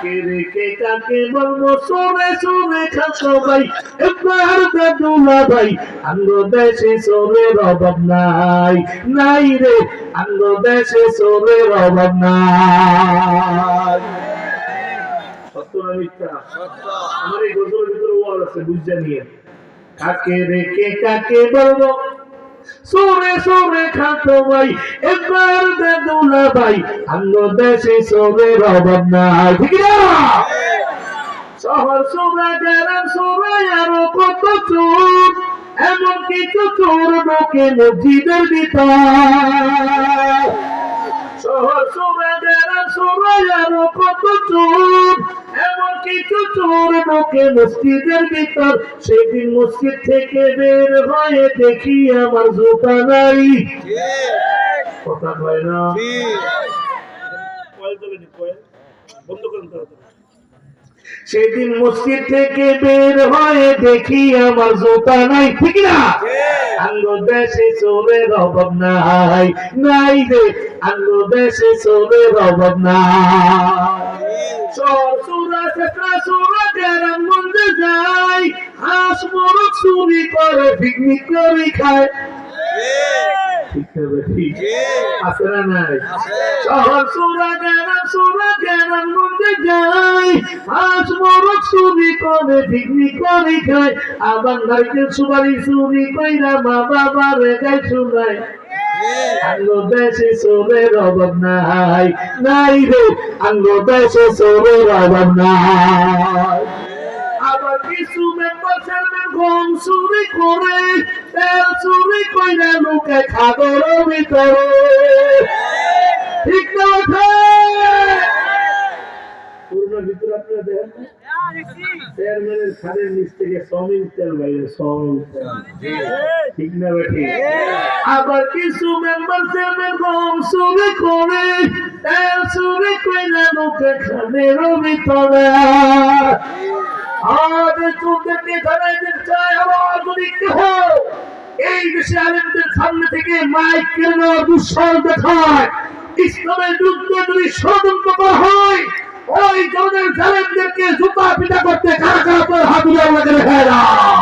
কাকে রেখে কাকে বলবো সোরে সোরে খাতো ভাই একবার দুলা ভাই আঙ্গ দেশে সোরের অভাব নাই নাই রে আঙ্গ দেশে সোরের অভাব নাই সত্য না মিথ্যা আমার এই গজলের ভিতরে ওয়াজ আছে বুঝে নিয়ে কাকে রেখে কাকে বলবো সোরে সোরে খাতো ভাই একবার দুলা ভাই আঙ্গ দেশে সোরের অভাব নাই ঠিক না শহর সোরা গ্রাম সোরাই আরো কত চোর এমন কিছু চোর ঢোকে মসজিদের ভিতর শহর সোরা গ্রাম সোরাই আরো কত চোর এমন কিছু চোর ঢোকে মসজিদের ভিতর সেদিন মসজিদ থেকে বের হয়ে দেখি আমার জুতা নাই কথা কয় না বন্ধ করেন সেদিন মসজিদ থেকে বের হয়ে দেখি আমার জুতা নাই ঠিক না আঙ্গ দেশে চোরের অভাব নাই নাই রে আঙ্গ দেশে চোরের অভাব নাই চোর চোরা চেষ্টা চোরা গ্রাম মন্দিরে যায় হাঁস মোরগ চুরি করে পিকনিক করে খায় ঠিক আছে ঠিক আছে না নাই শহর চোরা গ্রাম মন্দিরে যায় হাঁস মোরগ চুরি করে পিকনিক করে খায় আবার নারকেল সুপারি চুরি কইরা মা বাবার গায়ে শোনায় আঙ্গ দেশে চোরের অভাব নাই নাই রে আঙ্গ দেশে চোরের অভাব নাই আবার কিছু মেম্বার চেয়ারম্যান গম চুরি করে তেল চুরি কইরা লোকে খাগর ভিতরে ঠিক না করোনার ভিতরে আপনারা দেখেন চেয়ারম্যানের খাদের নিচ থেকে সমিল তেল বাইরে সমিল তেল ঠিক না বেঠি আবার কিছু মেম্বার চেয়ারম্যান গম চুরি করে তেল চুরি কইরা লোকে খাদের ভিতরে আজ তোদেরকে জানাইতে চাই আমার যদি কেহ এই দেশে আলেমদের সামনে থেকে মাইক কেড়ে নেওয়ার দুঃসাহস দেখায় ইসলামের বিরুদ্ধে যদি ষড়যন্ত্র করা হয় ওই ধরনের জালেমদেরকে জুতা পিটা করতে কারা কারা হাত উঠে আমাকে দেখা দাও